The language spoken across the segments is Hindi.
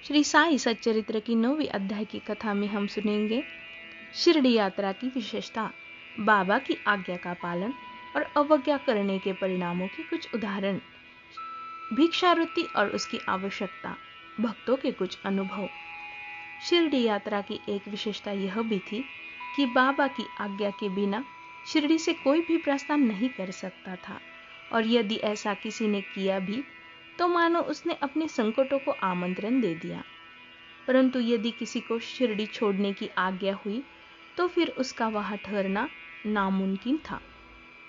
श्री साई सच्चरित्र की 9वीं अध्याय की कथा में हम सुनेंगे शिरडी यात्रा की विशेषता, बाबा की आज्ञा का पालन और अवज्ञा करने के परिणामों के कुछ उदाहरण, भिक्षावृत्ति और उसकी आवश्यकता, भक्तों के कुछ अनुभव। शिरडी यात्रा की एक विशेषता यह भी थी कि बाबा की आज्ञा के बिना शिरडी से कोई भी प्रस्थान नहीं कर सकता था, और यदि ऐसा किसी ने किया भी तो मानो उसने अपने संकटों को आमंत्रण दे दिया। परंतु यदि किसी को शिरडी छोड़ने की आज्ञा हुई तो फिर उसका वहां ठहरना नामुमकिन था।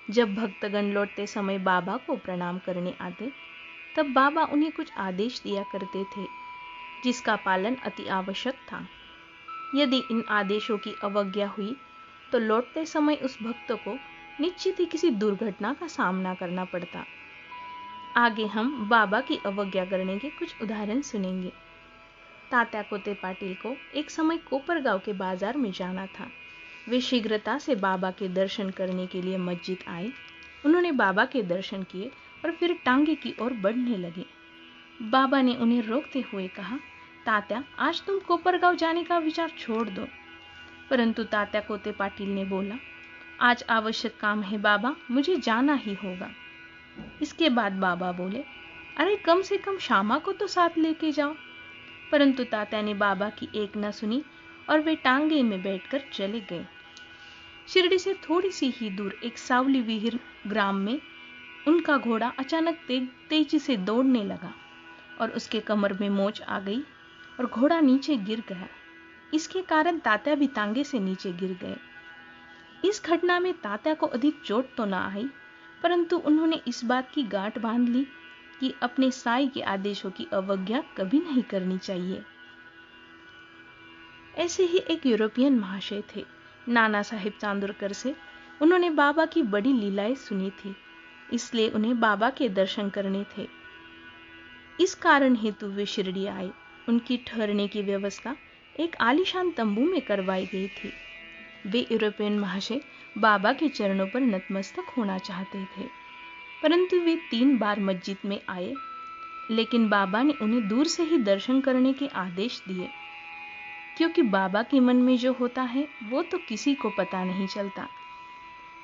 जब भक्तगण लौटते समय बाबा को प्रणाम करने आते तब बाबा उन्हें कुछ आदेश दिया करते थे, जिसका पालन अति आवश्यक था। यदि इन आदेशों की अवज्ञा हुई तो लौटते समय उस भक्त को निश्चित ही किसी दुर्घटना का सामना करना पड़ता। आगे हम बाबा की अवज्ञा करने के कुछ उदाहरण सुनेंगे। तात्या कोते पाटिल को एक समय कोपरगांव के बाजार में जाना था। वे शीघ्रता से बाबा के दर्शन करने के लिए मस्जिद आए। उन्होंने बाबा के दर्शन किए और फिर टांगे की ओर बढ़ने लगे। बाबा ने उन्हें रोकते हुए कहा, तात्या, आज तुम कोपरगांव जाने का विचार छोड़ दो। परंतु तात्या कोते पाटिल ने बोला, आज आवश्यक काम है बाबा, मुझे जाना ही होगा। इसके बाद बाबा बोले, अरे कम से कम श्यामा को तो साथ लेके जाओ। परंतु तात्या ने बाबा की एक न सुनी और वे टांगे में बैठकर चले गए। शिरडी से थोड़ी सी ही दूर एक सावली विहीर ग्राम में उनका घोड़ा अचानक तेजी से दौड़ने लगा और उसके कमर में मोच आ गई और घोड़ा नीचे गिर गया। इसके कारण तात्या भी टांगे से नीचे गिर गए। इस घटना में तात्या को अधिक चोट तो ना आई, परंतु उन्होंने इस बात की गांठ बांध ली कि अपने साई के आदेशों की अवज्ञा कभी नहीं करनी चाहिए। ऐसे ही एक यूरोपियन महाशय थे, नाना साहेब चांदोरकर से। उन्होंने बाबा की बड़ी लीलाएं सुनी थी, इसलिए उन्हें बाबा के दर्शन करने थे। इस कारण हेतु वे शिरडी आए। उनकी ठहरने की व्यवस्था एक आलीशान तंबू में करवाई गई थी। वे यूरोपियन महाशय बाबा के चरणों पर नतमस्तक होना चाहते थे, परंतु वे 3 बार मस्जिद में आए, लेकिन बाबा ने उन्हें दूर से ही दर्शन करने के आदेश दिए, क्योंकि बाबा के मन में जो होता है वो तो किसी को पता नहीं चलता।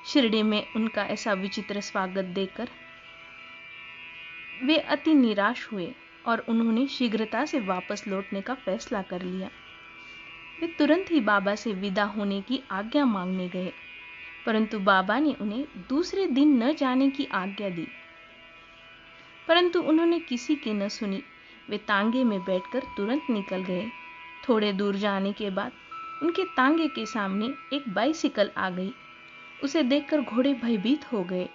शिरडी में उनका ऐसा विचित्र स्वागत देखकर वे अति निराश हुए और उन्होंने शीघ्रता से वापस लौटने का फैसला कर लिया। वे तुरंत ही बाबा से विदा होने की आज्ञा मांगने गए, परंतु बाबा ने उन्हें दूसरे दिन न जाने की आज्ञा दी। परंतु उन्होंने किसी की न सुनी। वे तांगे में बैठकर तुरंत निकल गए। थोड़े दूर जाने के बाद उनके तांगे के सामने एक बाइसिकल आ गई। उसे देखकर घोड़े भयभीत हो गए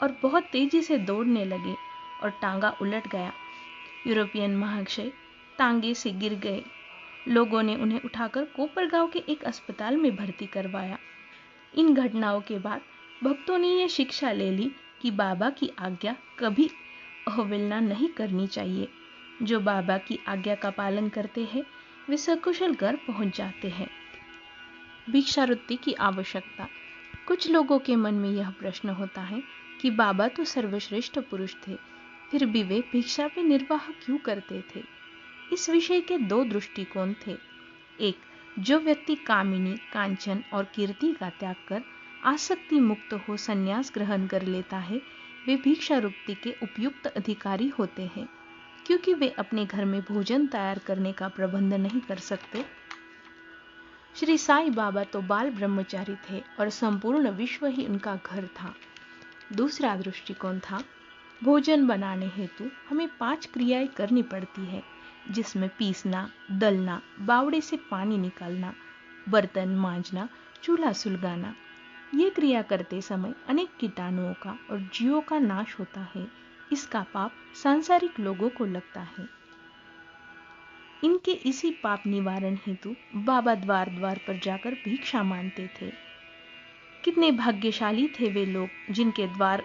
और बहुत तेजी से दौड़ने लगे और टांगा उलट गया। यूरोपियन महाशय तांगे से गिर गए। लोगों ने उन्हें उठाकर कोपरगांव के एक अस्पताल में भर्ती करवाया। इन घटनाओं के बाद भक्तों ने यह शिक्षा ले ली कि बाबा की आज्ञा कभी अवहेलना नहीं करनी चाहिए। जो बाबा की आज्ञा का पालन करते हैं वे सकुशल घर पहुंच जाते हैं। भिक्षावृत्ति की आवश्यकता। कुछ लोगों के मन में यह प्रश्न होता है कि बाबा तो सर्वश्रेष्ठ पुरुष थे, फिर भी वे भिक्षा पे निर्वाह क्यों करते थे। इस विषय के 2 दृष्टिकोण थे। एक, जो व्यक्ति कामिनी, कांचन और कीर्ति का त्याग कर आसक्ति मुक्त हो संन्यास ग्रहण कर लेता है, वे भिक्षावृत्ति के उपयुक्त अधिकारी होते हैं, क्योंकि वे अपने घर में भोजन तैयार करने का प्रबंध नहीं कर सकते। श्री साई बाबा तो बाल ब्रह्मचारी थे और संपूर्ण विश्व ही उनका घर था। दूसरा दृष्टिकोण था, भोजन बनाने हेतु हमें 5 क्रियाएं करनी पड़ती है, जिसमें पीसना, दलना, बावड़े से पानी निकालना, बर्तन मांजना, चूल्हा सुलगाना। ये क्रिया करते समय अनेक कीटाणुओं का और जीवों का नाश होता है। इसका पाप सांसारिक लोगों को लगता है। इनके इसी पाप निवारण हेतु बाबा द्वार द्वार पर जाकर भिक्षा मांगते थे। कितने भाग्यशाली थे वे लोग जिनके द्वार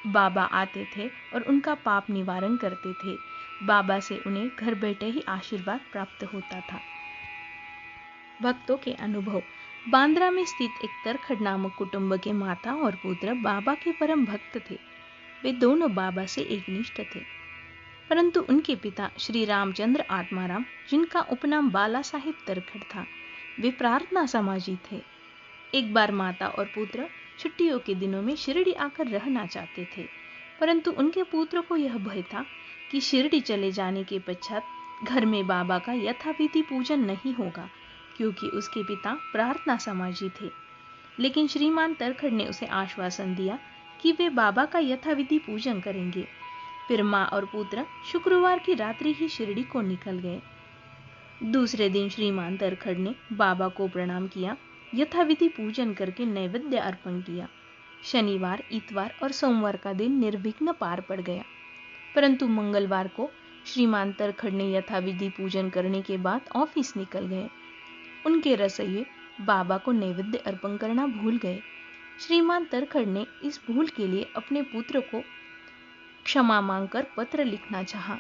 बाबा आते थे और उनका पाप निवारण करते थे। बाबा से उन्हें घर बैठे ही आशीर्वाद प्राप्त होता था। भक्तों के अनुभव। बांद्रा में स्थित एक तरखड़ नामक कुटुंब के माता और पुत्र बाबा के परम भक्त थे। वे दोनों बाबा से एकनिष्ठ थे। परंतु उनके पिता श्री रामचंद्र आत्माराम, जिनका उपनाम बाला साहिब तरखड़ था, वे प्रार्थना समाजी थे। एक बार माता और पुत्र छुट्टियों के दिनों में शिरडी आकर रहना चाहते थे, परंतु उनके पुत्र को यह भय था कि शिरडी चले जाने के पश्चात घर में बाबा का यथाविधि पूजन नहीं होगा, क्योंकि उसके पिता प्रार्थना समाजी थे। लेकिन श्रीमान तरखड़ ने उसे आश्वासन दिया कि वे बाबा का यथाविधि पूजन करेंगे। फिर माँ और पुत्र शुक्रवार की रात्रि ही शिरडी को निकल गए। दूसरे दिन श्रीमान तरखड़ ने बाबा को प्रणाम किया, यथाविधि पूजन करके नैवेद्य अर्पण किया। शनिवार, इतवार और सोमवार का दिन निर्विघ्न पार पड़ गया, परंतु मंगलवार को श्रीमान तरखड़ ने यथाविधि पूजन करने के बाद ऑफिस निकल गए। उनके रसोइये बाबा को नैवेद्य अर्पण करना भूल गए। श्रीमान तरखड़ ने इस भूल के लिए अपने पुत्र को क्षमा मांगकर पत्र लिखना चाहा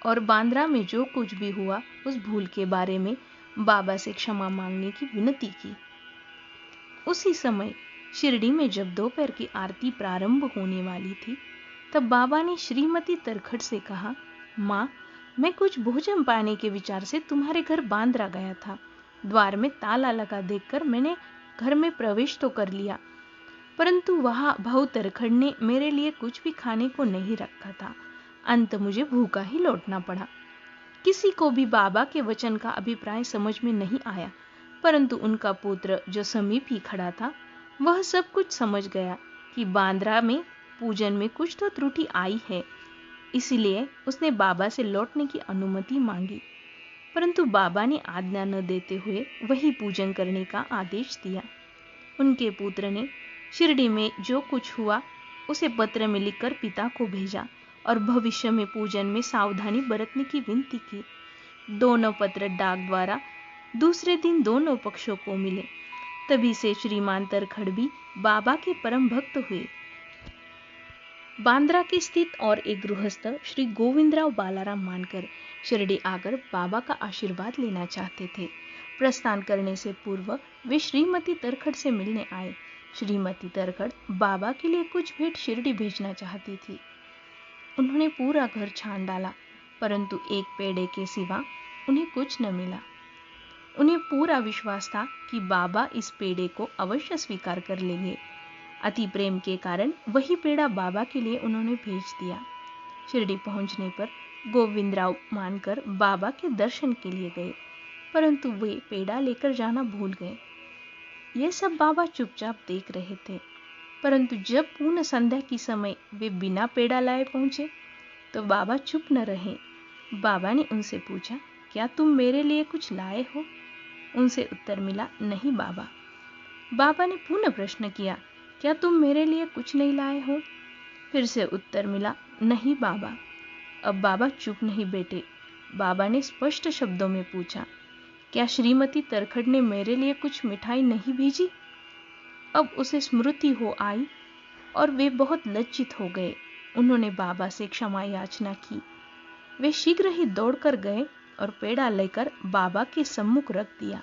और बांद्रा में जो कुछ भी हुआ उस भूल के बारे में बाबा से क्षमा मांगने की विनती की। उसी समय शिरडी में जब दोपहर की आरती प्रारंभ होने वाली थी, तब बाबा ने श्रीमती तरखड़ से कहा, माँ, मैं कुछ भोजन पाने के विचार से तुम्हारे घर बांद्रा गया था। द्वार में ताला लगा देखकर मैंने घर में प्रवेश तो कर लिया, परंतु वहां भाऊ तरखड़ ने मेरे लिए कुछ भी खाने को नहीं रखा था। अंत मुझे भूखा ही लौटना पड़ा। किसी को भी बाबा के वचन का अभिप्राय समझ में नहीं आया, परंतु उनका पुत्र जो समीप ही खड़ा था, वह सब कुछ समझ गया कि बांद्रा में पूजन में कुछ तो त्रुटि आई है। इसलिए उसने बाबा से लौटने की अनुमति मांगी, परंतु बाबा ने आज्ञा न देते हुए वही पूजन करने का आदेश दिया। उनके पुत्र ने शिरडी में जो कुछ हुआ उसे पत्र में लिखकर पिता को भेजा और भविष्य में पूजन में सावधानी बरतने की विनती की। दोनों पत्र डाक द्वारा दूसरे दिन दोनों पक्षों को मिले। तभी से श्रीमान तरखड़ भी बाबा के परम भक्त हुए। बांद्रा के स्थित और एक गृहस्थ श्री गोविंदराव बालाराम मानकर शिरडी आकर बाबा का आशीर्वाद लेना चाहते थे। प्रस्थान करने से पूर्व वे श्रीमती तरखड़ से मिलने आए। श्रीमती तरखड़ बाबा के लिए कुछ भेंट शिरडी भेजना चाहती थी। उन्होंने पूरा घर छान डाला, परंतु एक पेड़े के सिवा उन्हें कुछ न मिला। उन्हें पूरा विश्वास था कि बाबा इस पेड़े को अवश्य स्वीकार कर लेंगे। अति प्रेम के कारण वही पेड़ा बाबा के लिए उन्होंने भेज दिया। शिरडी पहुंचने पर गोविंदराव मानकर बाबा के दर्शन के लिए गए, परंतु वे पेड़ा लेकर जाना भूल गए। ये सब बाबा चुपचाप देख रहे थे, परंतु जब पूर्ण संध्या की समय वे बिना पेड़ा लाए पहुंचे तो बाबा चुप न रहे। बाबा ने उनसे पूछा, क्या तुम मेरे लिए कुछ लाए हो? उनसे उत्तर मिला, नहीं बाबा। बाबा ने पुनः प्रश्न किया, क्या तुम मेरे लिए कुछ नहीं लाए हो? फिर से उत्तर मिला, नहीं बाबा। अब बाबा चुप नहीं बैठे। बाबा ने स्पष्ट शब्दों में पूछा, क्या श्रीमती तरखड़ ने मेरे लिए कुछ मिठाई नहीं भेजी? अब उसे स्मृति हो आई और वे बहुत लज्जित हो गए। उन्होंने बाबा से क्षमा याचना की। वे शीघ्र ही दौड़कर गए और पेड़ा लेकर बाबा के सम्मुख रख दिया।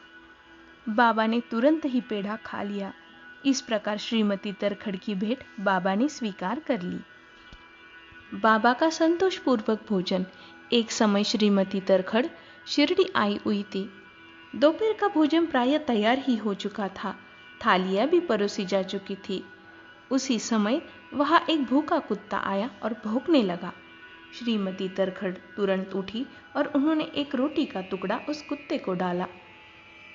बाबा ने तुरंत ही पेड़ा खा लिया। इस प्रकार श्रीमती तरखड़ की भेंट बाबा ने स्वीकार कर ली। बाबा का संतोषपूर्वक भोजन। एक समय श्रीमती तरखड़ शिरडी आई हुई थी। दोपहर का भोजन प्रायः तैयार ही हो चुका था। थालियां भी परोसी जा चुकी थी। उसी समय वहां एक भूखा कुत्ता आया और भौंकने लगा। श्रीमती तरखड़ तुरंत उठी और उन्होंने एक रोटी का टुकड़ा उस कुत्ते को डाला।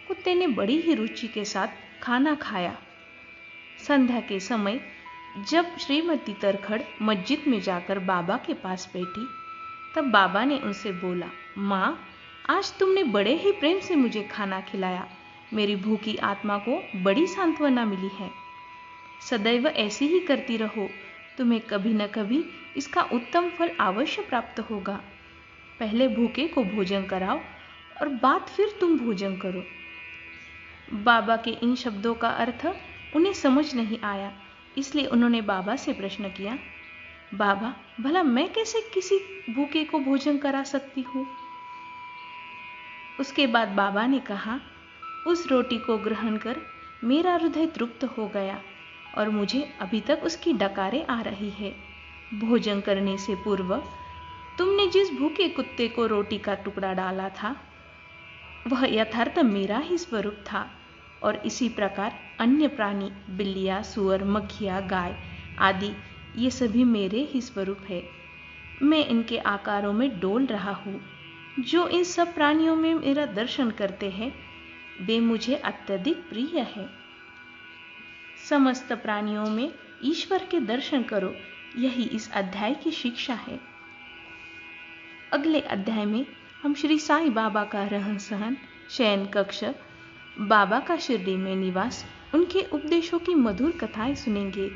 कुत्ते ने बड़ी ही रुचि के साथ खाना खाया। संध्या के समय जब श्रीमती तरखड़ मस्जिद में जाकर बाबा के पास बैठी, तब बाबा ने उनसे बोला, माँ, आज तुमने बड़े ही प्रेम से मुझे खाना खिलाया। मेरी भूखी आत्मा को बड़ी सांत्वना मिली है। सदैव ऐसी ही करती रहो, तुम्हें कभी न कभी इसका उत्तम फल अवश्य प्राप्त होगा। पहले भूखे को भोजन कराओ और बाद फिर तुम भोजन करो। बाबा के इन शब्दों का अर्थ उन्हें समझ नहीं आया, इसलिए उन्होंने बाबा से प्रश्न किया, बाबा, भला मैं कैसे किसी भूखे को भोजन करा सकती हूँ? उसके बाद बाबा ने कहा, उस रोटी को ग्रहण कर मेरा हृदय तृप्त हो गया और मुझे अभी तक उसकी डकारें आ रही है। भोजन करने से पूर्व तुमने जिस भूखे कुत्ते को रोटी का टुकड़ा डाला था वह यथार्थ मेरा ही स्वरूप था, और इसी प्रकार अन्य प्राणी, बिल्लियाँ, सुअर, मक्खियाँ, गाय आदि, ये सभी मेरे ही स्वरूप है। मैं इनके आकारों में डोल रहा हूँ। जो इन सब प्राणियों में मेरा दर्शन करते हैं वे मुझे अत्यधिक प्रिय है। समस्त प्राणियों में ईश्वर के दर्शन करो, यही इस अध्याय की शिक्षा है। अगले अध्याय में हम श्री साईं बाबा का रहन सहन, शयन कक्ष, बाबा का शिरडी में निवास, उनके उपदेशों की मधुर कथाएं सुनेंगे।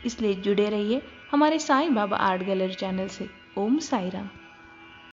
इसलिए जुड़े रहिए हमारे Sai Baba art gallery channel से। ओम साई राम।